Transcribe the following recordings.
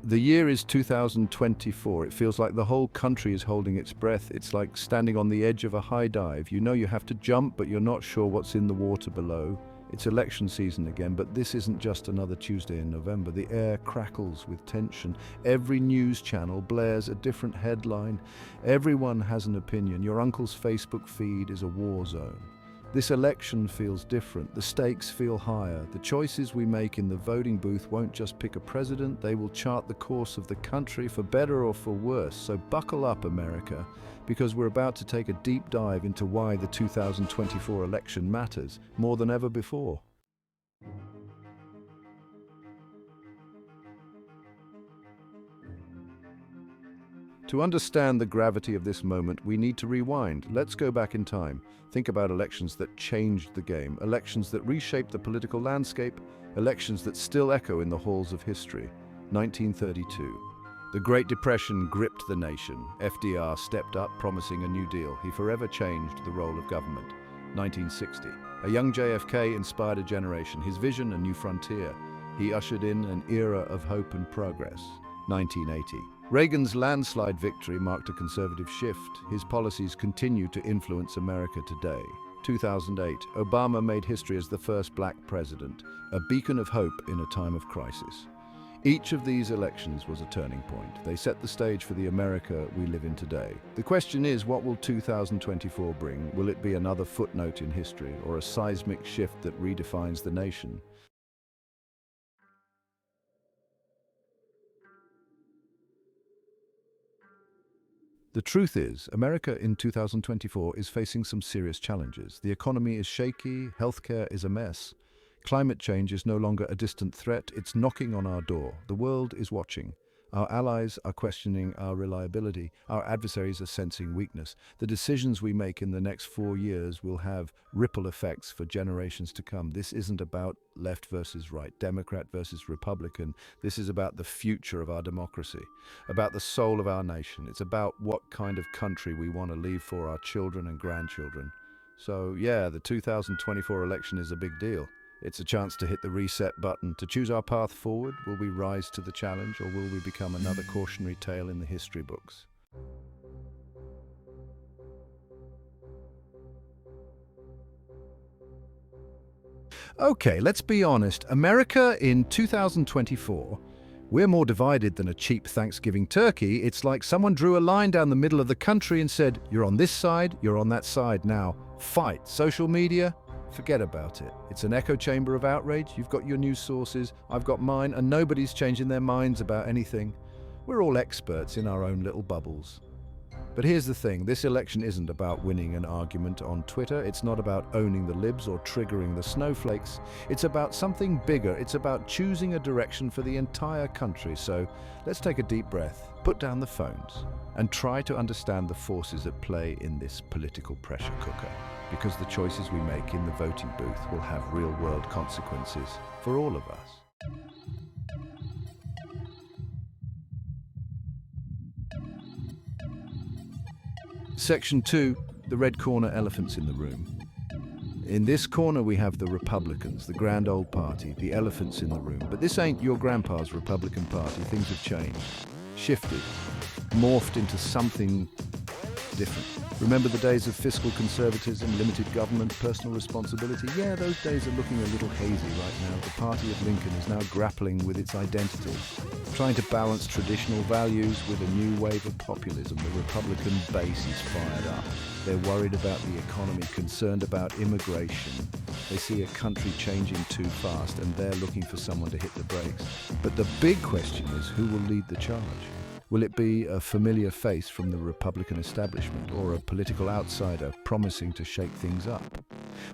The year is 2024. It feels like the whole country is holding its breath. It's like standing on the edge of a high dive. You know you have to jump, but you're not sure what's in the water below. It's election season again, but this isn't just another Tuesday in November. The air crackles with tension. Every news channel blares a different headline. Everyone has an opinion. Your uncle's Facebook feed is a war zone. This election feels different. The stakes feel higher. The choices we make in the voting booth won't just pick a president, they will chart the course of the country for better or for worse. So buckle up, America, because we're about to take a deep dive into why the 2024 election matters more than ever before. To understand the gravity of this moment, we need to rewind. Let's go back in time. Think about elections that changed the game, elections that reshaped the political landscape, elections that still echo in the halls of history. 1932. The Great Depression gripped the nation. FDR stepped up, promising a New Deal. He forever changed the role of government. 1960. A young JFK inspired a generation. His vision, a new frontier. He ushered in an era of hope and progress. 1980. Reagan's landslide victory marked a conservative shift. His policies continue to influence America today. 2008, Obama made history as the first black president, a beacon of hope in a time of crisis. Each of these elections was a turning point. They set the stage for the America we live in today. The question is, what will 2024 bring? Will it be another footnote in history or a seismic shift that redefines the nation? The truth is, America in 2024 is facing some serious challenges. The economy is shaky, healthcare is a mess. Climate change is no longer a distant threat, it's knocking on our door. The world is watching. Our allies are questioning our reliability. Our adversaries are sensing weakness. The decisions we make in the next 4 years will have ripple effects for generations to come. This isn't about left versus right, Democrat versus Republican. This is about the future of our democracy, about the soul of our nation. It's about what kind of country we want to leave for our children and grandchildren. So yeah, the 2024 election is a big deal. It's a chance to hit the reset button, to choose our path forward. Will we rise to the challenge, or will we become another cautionary tale in the history books? Okay, let's be honest. America in 2024, we're more divided than a cheap Thanksgiving turkey. It's like someone drew a line down the middle of the country and said, you're on this side, you're on that side. Now, fight. Social media? Forget about it. It's an echo chamber of outrage. You've got your news sources, I've got mine, and nobody's changing their minds about anything. We're all experts in our own little bubbles. But here's the thing, this election isn't about winning an argument on Twitter. It's not about owning the libs or triggering the snowflakes. It's about something bigger. It's about choosing a direction for the entire country. So let's take a deep breath, put down the phones, and try to understand the forces at play in this political pressure cooker. Because the choices we make in the voting booth will have real-world consequences for all of us. Section 2, the red corner, elephants in the room. In this corner we have the Republicans, the grand old party, the elephants in the room. But this ain't your grandpa's Republican Party. Things have changed, shifted, morphed into something different. Remember the days of fiscal conservatism, limited government, personal responsibility? Yeah, those days are looking a little hazy right now. The party of Lincoln is now grappling with its identity, trying to balance traditional values with a new wave of populism. The Republican base is fired up. They're worried about the economy, concerned about immigration. They see a country changing too fast, and they're looking for someone to hit the brakes. But the big question is, who will lead the charge? Will it be a familiar face from the Republican establishment, or a political outsider promising to shake things up?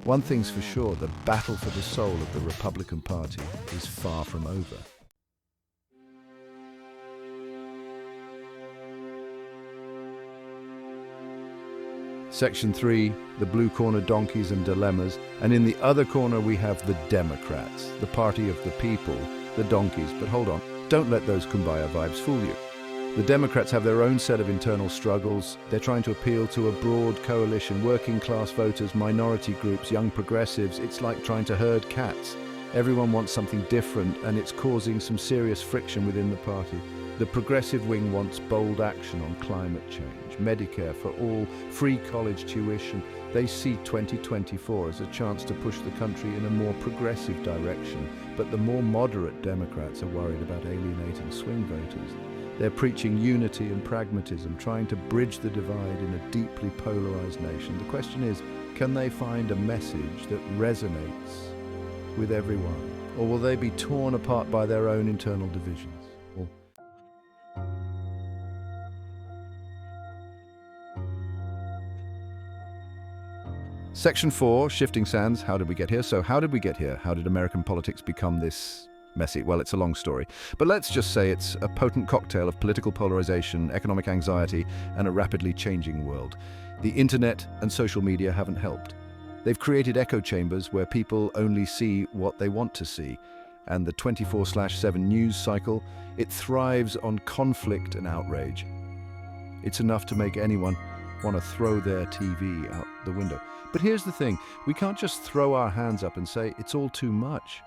One thing's for sure, the battle for the soul of the Republican Party is far from over. Section 3, the blue corner, donkeys and dilemmas, and in the other corner we have the Democrats, the party of the people, the donkeys. But hold on, don't let those kumbaya vibes fool you. The Democrats have their own set of internal struggles. They're trying to appeal to a broad coalition, working class voters, minority groups, young progressives. It's like trying to herd cats. Everyone wants something different, and it's causing some serious friction within the party. The progressive wing wants bold action on climate change, Medicare for all, free college tuition. They see 2024 as a chance to push the country in a more progressive direction, but the more moderate Democrats are worried about alienating swing voters. They're preaching unity and pragmatism, trying to bridge the divide in a deeply polarized nation. The question is, can they find a message that resonates with everyone? Or will they be torn apart by their own internal divisions? Section 4, Shifting Sands, how did we get here? So how did we get here? How did American politics become this messy? Well, it's a long story. But let's just say it's a potent cocktail of political polarization, economic anxiety, and a rapidly changing world. The internet and social media haven't helped. They've created echo chambers where people only see what they want to see. And the 24/7 news cycle, it thrives on conflict and outrage. It's enough to make anyone want to throw their TV out the window. But here's the thing, we can't just throw our hands up and say it's all too much.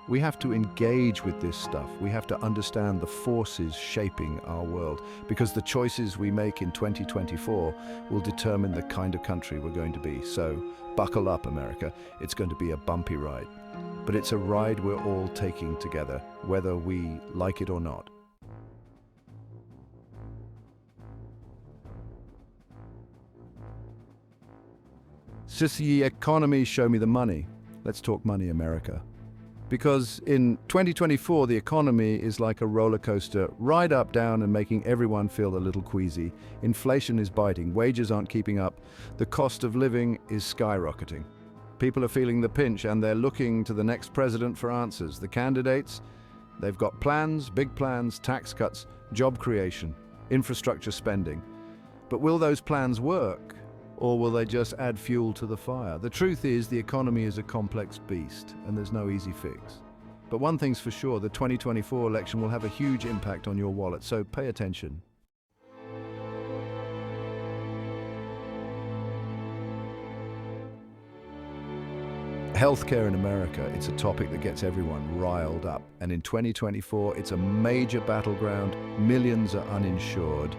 We have to engage with this stuff. We have to understand the forces shaping our world, because the choices we make in 2024 will determine the kind of country we're going to be. So buckle up, America. It's going to be a bumpy ride. But it's a ride we're all taking together, whether we like it or not. Sissy economy, show me the money. Let's talk money, America. Because in 2024, the economy is like a roller coaster, right up, down, and making everyone feel a little queasy. Inflation is biting, wages aren't keeping up, the cost of living is skyrocketing. People are feeling the pinch and they're looking to the next president for answers. The candidates, they've got plans, big plans, tax cuts, job creation, infrastructure spending. But will those plans work? Or will they just add fuel to the fire? The truth is, the economy is a complex beast, and there's no easy fix. But one thing's for sure, the 2024 election will have a huge impact on your wallet, so pay attention. Healthcare in America, it's a topic that gets everyone riled up. And in 2024, it's a major battleground. Millions are uninsured.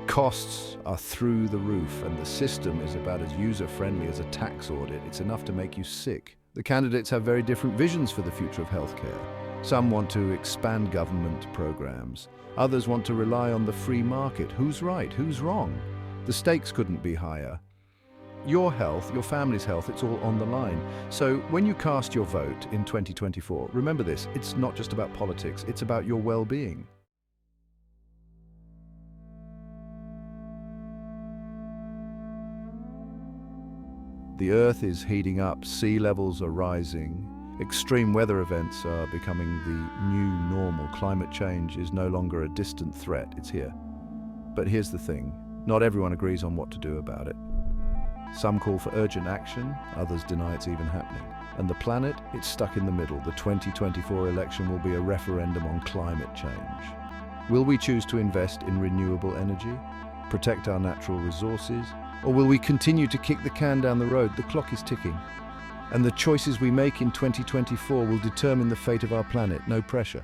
Costs are through the roof, and the system is about as user-friendly as a tax audit. It's enough to make you sick. The candidates have very different visions for the future of healthcare. Some want to expand government programs. Others want to rely on the free market. Who's right? Who's wrong? The stakes couldn't be higher. Your health, your family's health, it's all on the line. So when you cast your vote in 2024, remember this, it's not just about politics, it's about your well-being. The Earth is heating up, sea levels are rising, extreme weather events are becoming the new normal. Climate change is no longer a distant threat, it's here. But here's the thing, not everyone agrees on what to do about it. Some call for urgent action, others deny it's even happening. And the planet, it's stuck in the middle. The 2024 election will be a referendum on climate change. Will we choose to invest in renewable energy, protect our natural resources, or will we continue to kick the can down the road? The clock is ticking. And the choices we make in 2024 will determine the fate of our planet. No pressure.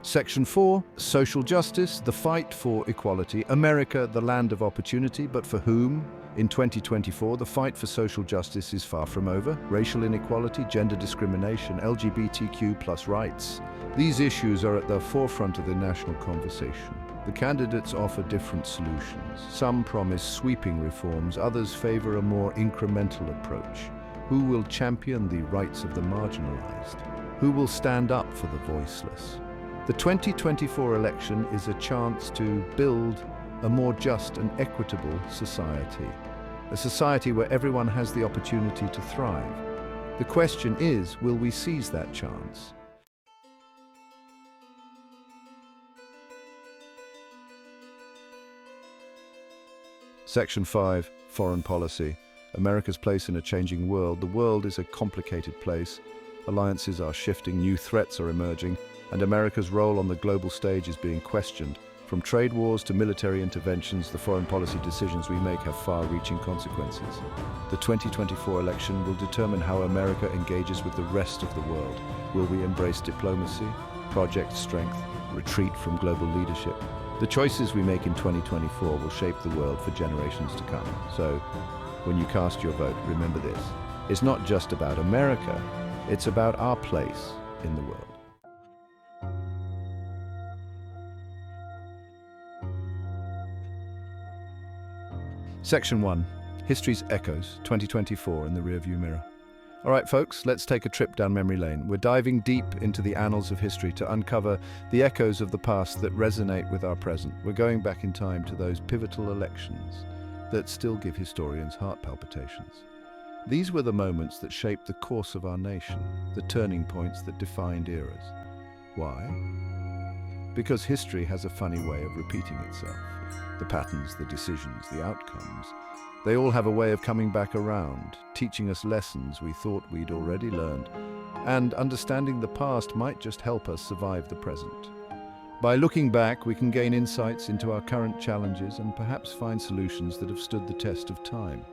Section 4, Social Justice, the fight for equality. America, the land of opportunity, but for whom? In 2024, the fight for social justice is far from over. Racial inequality, gender discrimination, LGBTQ+ rights. These issues are at the forefront of the national conversation. The candidates offer different solutions. Some promise sweeping reforms, others favor a more incremental approach. Who will champion the rights of the marginalized? Who will stand up for the voiceless? The 2024 election is a chance to build a more just and equitable society. A society where everyone has the opportunity to thrive. The question is, will we seize that chance? Section 5, Foreign Policy. America's place in a changing world. The world is a complicated place. Alliances are shifting, new threats are emerging, and America's role on the global stage is being questioned. From trade wars to military interventions, the foreign policy decisions we make have far-reaching consequences. The 2024 election will determine how America engages with the rest of the world. Will we embrace diplomacy, project strength, retreat from global leadership? The choices we make in 2024 will shape the world for generations to come. So, when you cast your vote, remember this. It's not just about America, it's about our place in the world. Section 1. History's Echoes, 2024 in the rearview mirror. All right, folks, let's take a trip down memory lane. We're diving deep into the annals of history to uncover the echoes of the past that resonate with our present. We're going back in time to those pivotal elections that still give historians heart palpitations. These were the moments that shaped the course of our nation, the turning points that defined eras. Why? Because history has a funny way of repeating itself. The patterns, the decisions, the outcomes, they all have a way of coming back around, teaching us lessons we thought we'd already learned, and understanding the past might just help us survive the present. By looking back, we can gain insights into our current challenges and perhaps find solutions that have stood the test of time.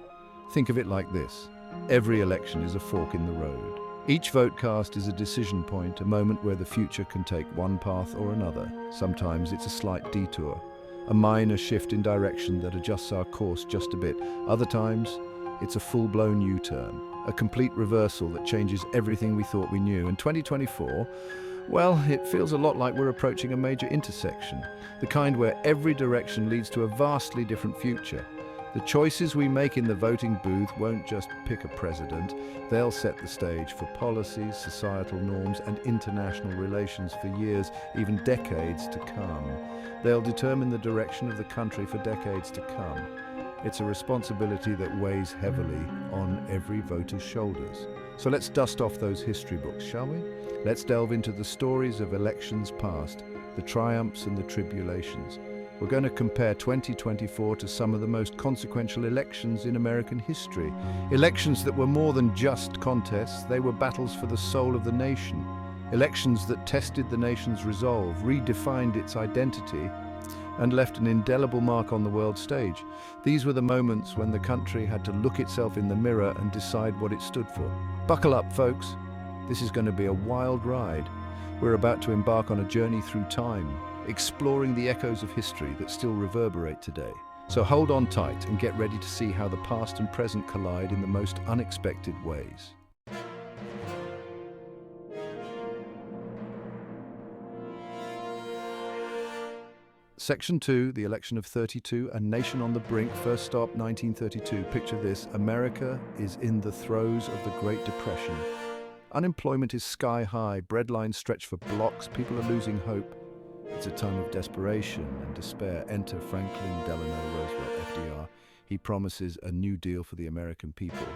Think of it like this. Every election is a fork in the road. Each vote cast is a decision point, a moment where the future can take one path or another. Sometimes it's a slight detour, a minor shift in direction that adjusts our course just a bit. Other times, it's a full-blown U-turn, a complete reversal that changes everything we thought we knew. In 2024, well, it feels a lot like we're approaching a major intersection, the kind where every direction leads to a vastly different future. The choices we make in the voting booth won't just pick a president, they'll set the stage for policies, societal norms, and international relations for years, even decades to come. They'll determine the direction of the country for decades to come. It's a responsibility that weighs heavily on every voter's shoulders. So let's dust off those history books, shall we? Let's delve into the stories of elections past, the triumphs and the tribulations. We're going to compare 2024 to some of the most consequential elections in American history. Elections that were more than just contests, they were battles for the soul of the nation. Elections that tested the nation's resolve, redefined its identity, and left an indelible mark on the world stage. These were the moments when the country had to look itself in the mirror and decide what it stood for. Buckle up, folks. This is going to be a wild ride. We're about to embark on a journey through time, exploring the echoes of history that still reverberate today. So hold on tight and get ready to see how the past and present collide in the most unexpected ways. Section 2, the election of 32, a nation on the brink. First stop, 1932. Picture this, America is in the throes of the Great Depression. Unemployment is sky high, breadlines stretch for blocks, people are losing hope. It's a time of desperation and despair. Enter Franklin Delano Roosevelt, FDR. He promises a new deal for the American people.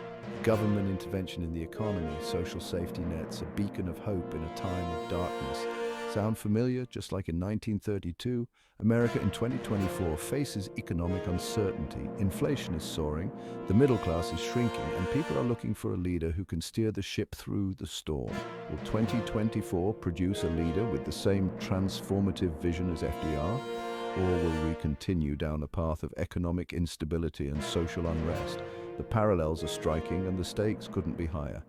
Government intervention in the economy, social safety nets, a beacon of hope in a time of darkness. Sound familiar? Just like in 1932, America in 2024 faces economic uncertainty. Inflation is soaring, the middle class is shrinking, and people are looking for a leader who can steer the ship through the storm. Will 2024 produce a leader with the same transformative vision as FDR? Or will we continue down a path of economic instability and social unrest? The parallels are striking and the stakes couldn't be higher.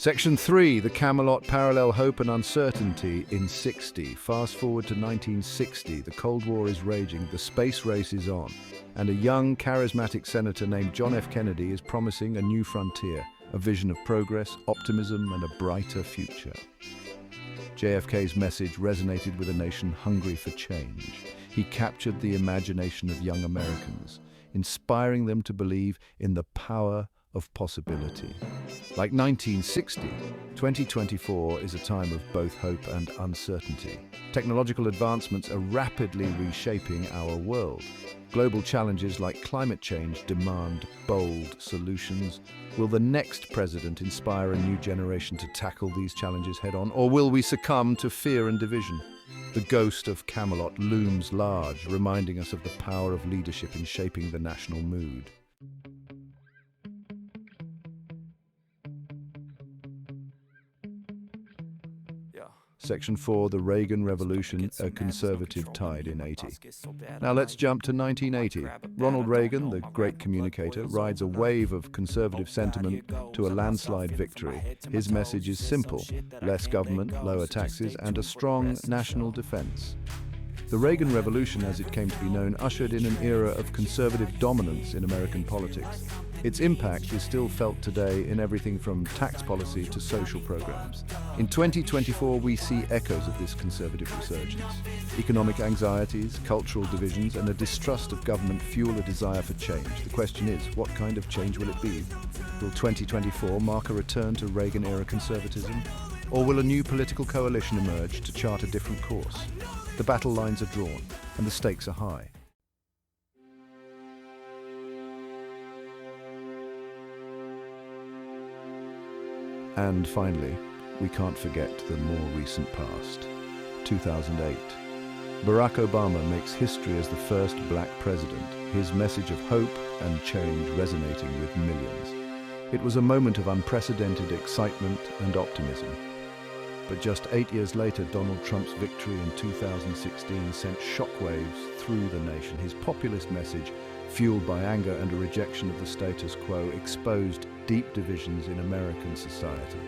Section 3, the Camelot parallel hope and uncertainty in 60. Fast forward to 1960, the Cold War is raging, the space race is on, and a young, charismatic senator named John F. Kennedy is promising a new frontier, a vision of progress, optimism, and a brighter future. JFK's message resonated with a nation hungry for change. He captured the imagination of young Americans, inspiring them to believe in the power of possibility. Like 1960, 2024 is a time of both hope and uncertainty. Technological advancements are rapidly reshaping our world. Global challenges like climate change demand bold solutions. Will the next president inspire a new generation to tackle these challenges head-on, or will we succumb to fear and division? The ghost of Camelot looms large, reminding us of the power of leadership in shaping the national mood. Section 4, the Reagan Revolution, a conservative tide in 80. Now let's jump to 1980. Ronald Reagan, the great communicator, rides a wave of conservative sentiment to a landslide victory. His message is simple: less government, lower taxes, and a strong national defense. The Reagan Revolution, as it came to be known, ushered in an era of conservative dominance in American politics. Its impact is still felt today in everything from tax policy to social programs. In 2024, we see echoes of this conservative resurgence. Economic anxieties, cultural divisions, and a distrust of government fuel a desire for change. The question is, what kind of change will it be? Will 2024 mark a return to Reagan-era conservatism? Or will a new political coalition emerge to chart a different course? The battle lines are drawn, and the stakes are high. And finally, we can't forget the more recent past. 2008. Barack Obama makes history as the first black president, his message of hope and change resonating with millions. It was a moment of unprecedented excitement and optimism. But just 8 years later, Donald Trump's victory in 2016 sent shockwaves through the nation. His populist message, fueled by anger and a rejection of the status quo, exposed deep divisions in American society.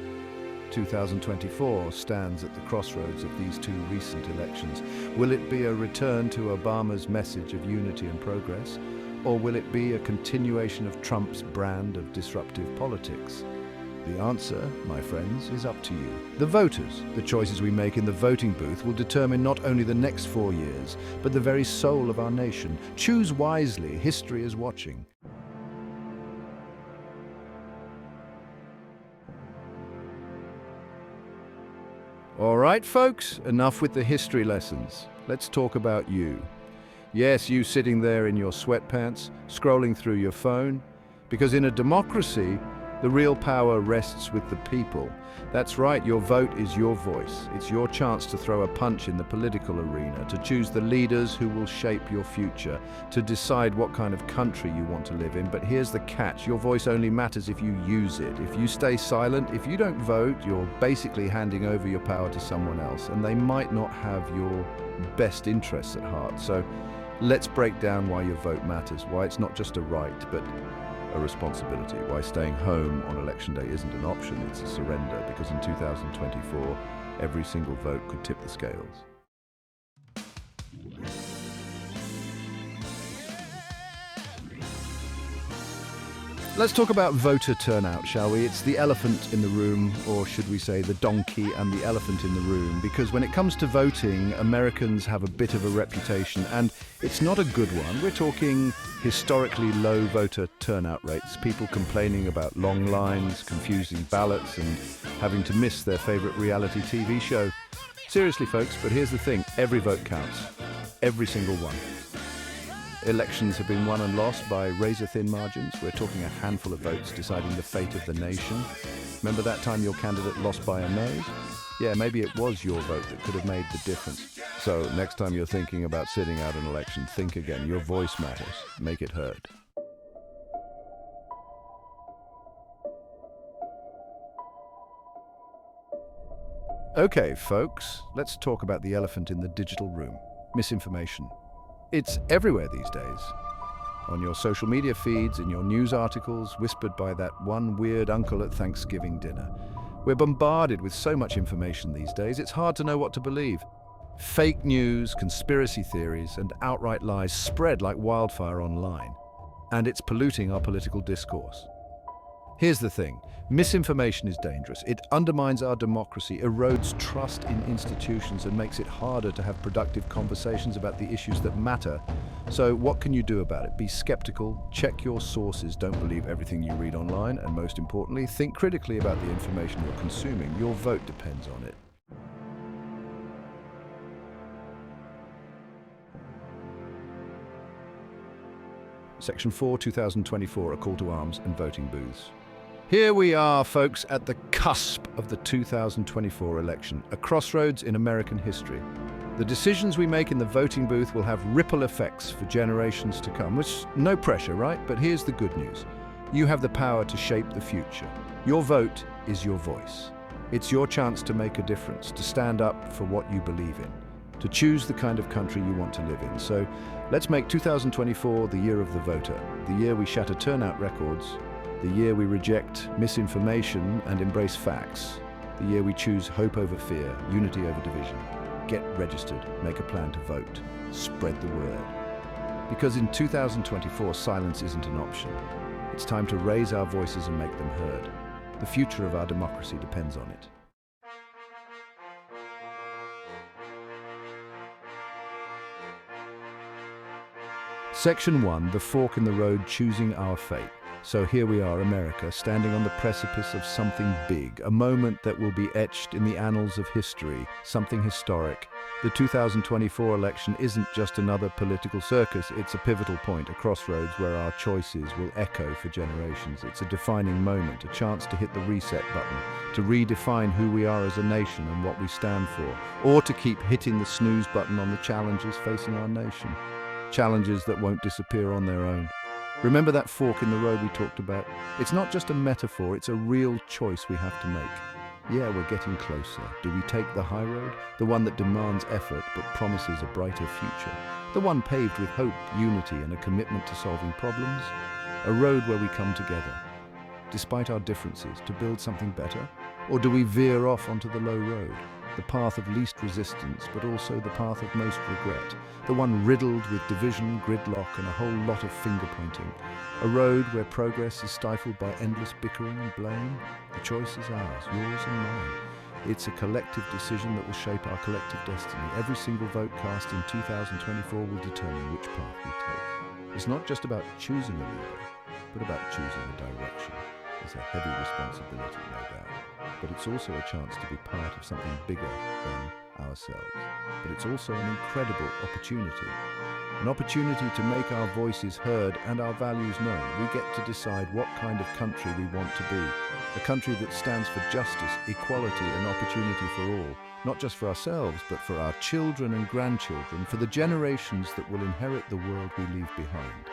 2024 stands at the crossroads of these two recent elections. Will it be a return to Obama's message of unity and progress, or will it be a continuation of Trump's brand of disruptive politics? The answer, my friends, is up to you. The voters. The choices we make in the voting booth will determine not only the next 4 years, but the very soul of our nation. Choose wisely. History is watching. All right, folks, enough with the history lessons. Let's talk about you. Yes, you sitting there in your sweatpants, scrolling through your phone. Because in a democracy, the real power rests with the people. That's right, your vote is your voice. It's your chance to throw a punch in the political arena, to choose the leaders who will shape your future, to decide what kind of country you want to live in. But here's the catch: your voice only matters if you use it. If you stay silent, if you don't vote, you're basically handing over your power to someone else, and they might not have your best interests at heart. So let's break down why your vote matters, why it's not just a right, but a responsibility, why staying home on election day isn't an option, it's a surrender, because in 2024, every single vote could tip the scales. Let's talk about voter turnout, shall we? It's the elephant in the room, or should we say the donkey and the elephant in the room, because when it comes to voting, Americans have a bit of a reputation, and it's not a good one. We're talking historically low voter turnout rates, people complaining about long lines, confusing ballots, and having to miss their favorite reality TV show. Seriously, folks, but here's the thing: every vote counts. Every single one. Elections have been won and lost by razor-thin margins. We're talking a handful of votes deciding the fate of the nation. Remember that time your candidate lost by a nose? Yeah, maybe it was your vote that could have made the difference. So next time you're thinking about sitting out an election, think again. Your voice matters. Make it heard. Okay, folks, let's talk about the elephant in the digital room: misinformation. It's everywhere these days. On your social media feeds, in your news articles, whispered by that one weird uncle at Thanksgiving dinner. We're bombarded with so much information these days, it's hard to know what to believe. Fake news, conspiracy theories, and outright lies spread like wildfire online. And it's polluting our political discourse. Here's the thing: misinformation is dangerous. It undermines our democracy, erodes trust in institutions, and makes it harder to have productive conversations about the issues that matter. So what can you do about it? Be skeptical, check your sources, don't believe everything you read online, and most importantly, think critically about the information you're consuming. Your vote depends on it. Section 4, 2024, a call to arms and voting booths. Here we are, folks, at the cusp of the 2024 election, a crossroads in American history. The decisions we make in the voting booth will have ripple effects for generations to come, which is no pressure, right? But here's the good news. You have the power to shape the future. Your vote is your voice. It's your chance to make a difference, to stand up for what you believe in, to choose the kind of country you want to live in. So let's make 2024 the year of the voter, the year we shatter turnout records, the year we reject misinformation and embrace facts, the year we choose hope over fear, unity over division. Get registered, make a plan to vote, spread the word. Because in 2024, silence isn't an option. It's time to raise our voices and make them heard. The future of our democracy depends on it. Section 1, the fork in the road, choosing our fate. So here we are, America, standing on the precipice of something big, a moment that will be etched in the annals of history, something historic. The 2024 election isn't just another political circus, it's a pivotal point, a crossroads where our choices will echo for generations. It's a defining moment, a chance to hit the reset button, to redefine who we are as a nation and what we stand for, or to keep hitting the snooze button on the challenges facing our nation. Challenges that won't disappear on their own. Remember that fork in the road we talked about? It's not just a metaphor, it's a real choice we have to make. Yeah, we're getting closer. Do we take the high road? The one that demands effort but promises a brighter future? The one paved with hope, unity, and a commitment to solving problems? A road where we come together, despite our differences, to build something better? Or do we veer off onto the low road? The path of least resistance, but also the path of most regret. The one riddled with division, gridlock, and a whole lot of finger-pointing. A road where progress is stifled by endless bickering and blame. The choice is ours, yours and mine. It's a collective decision that will shape our collective destiny. Every single vote cast in 2024 will determine which path we take. It's not just about choosing a leader, but about choosing a direction. It's a heavy responsibility, no doubt. But it's also a chance to be part of something bigger than ourselves. But it's also an incredible opportunity. An opportunity to make our voices heard and our values known. We get to decide what kind of country we want to be. A country that stands for justice, equality, and opportunity for all. Not just for ourselves, but for our children and grandchildren, for the generations that will inherit the world we leave behind.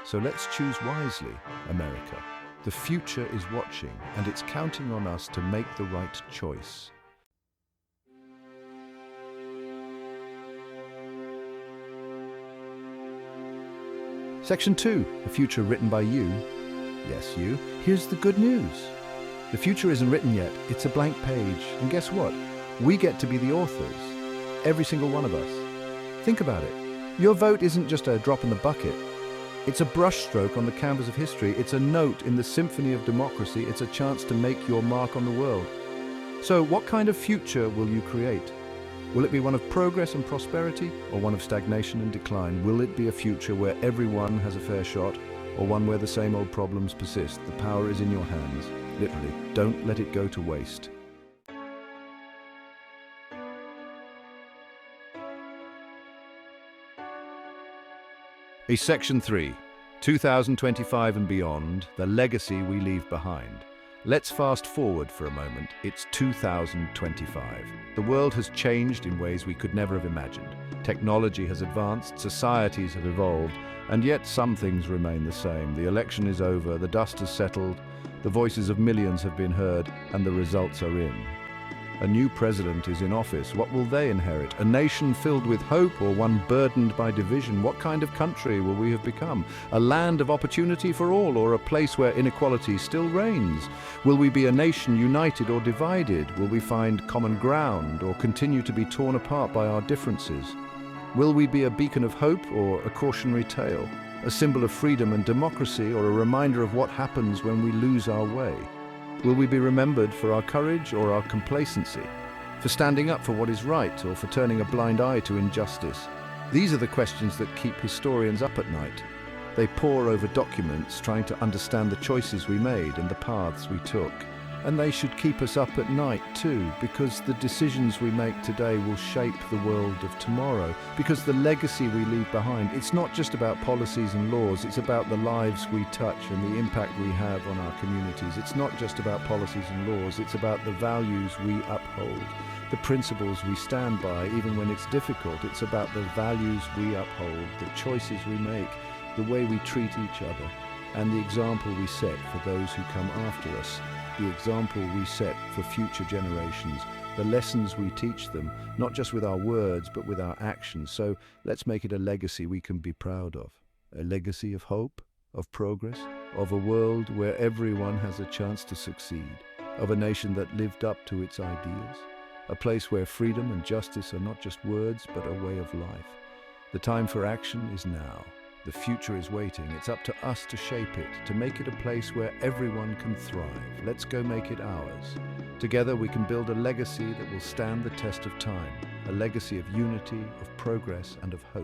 So let's choose wisely, America. The future is watching, and it's counting on us to make the right choice. Section 2, a future written by you. Yes, you. Here's the good news. The future isn't written yet, it's a blank page. And guess what? We get to be the authors. Every single one of us. Think about it. Your vote isn't just a drop in the bucket. It's a brushstroke on the canvas of history. It's a note in the symphony of democracy. It's a chance to make your mark on the world. So what kind of future will you create? Will it be one of progress and prosperity, or one of stagnation and decline? Will it be a future where everyone has a fair shot, or one where the same old problems persist? The power is in your hands. Literally, don't let it go to waste. Section 3, 2025 and beyond, the legacy we leave behind. Let's fast forward for a moment. It's 2025. The world has changed in ways we could never have imagined. Technology has advanced, societies have evolved, and yet some things remain the same. The election is over, the dust has settled, the voices of millions have been heard, and the results are in. A new president is in office. What will they inherit? A nation filled with hope, or one burdened by division? What kind of country will we have become? A land of opportunity for all, or a place where inequality still reigns? Will we be a nation united or divided? Will we find common ground, or continue to be torn apart by our differences? Will we be a beacon of hope, or a cautionary tale? A symbol of freedom and democracy, or a reminder of what happens when we lose our way? Will we be remembered for our courage or our complacency? For standing up for what is right or for turning a blind eye to injustice? These are the questions that keep historians up at night. They pore over documents trying to understand the choices we made and the paths we took. And they should keep us up at night too, because the decisions we make today will shape the world of tomorrow. Because the legacy we leave behind, it's not just about policies and laws, it's about the lives we touch and the impact we have on our communities. It's not just about policies and laws, it's about the values we uphold, the principles we stand by even when it's difficult. It's about the values we uphold, the choices we make, the way we treat each other, and the example we set for those who come after us. the example we set for future generations, the lessons we teach them, not just with our words, but with our actions. So let's make it a legacy we can be proud of. A legacy of hope, of progress, of a world where everyone has a chance to succeed, of a nation that lived up to its ideals, a place where freedom and justice are not just words, but a way of life. The time for action is now. The future is waiting. It's up to us to shape it, to make it a place where everyone can thrive. Let's go make it ours. Together we can build a legacy that will stand the test of time, a legacy of unity, of progress, and of hope.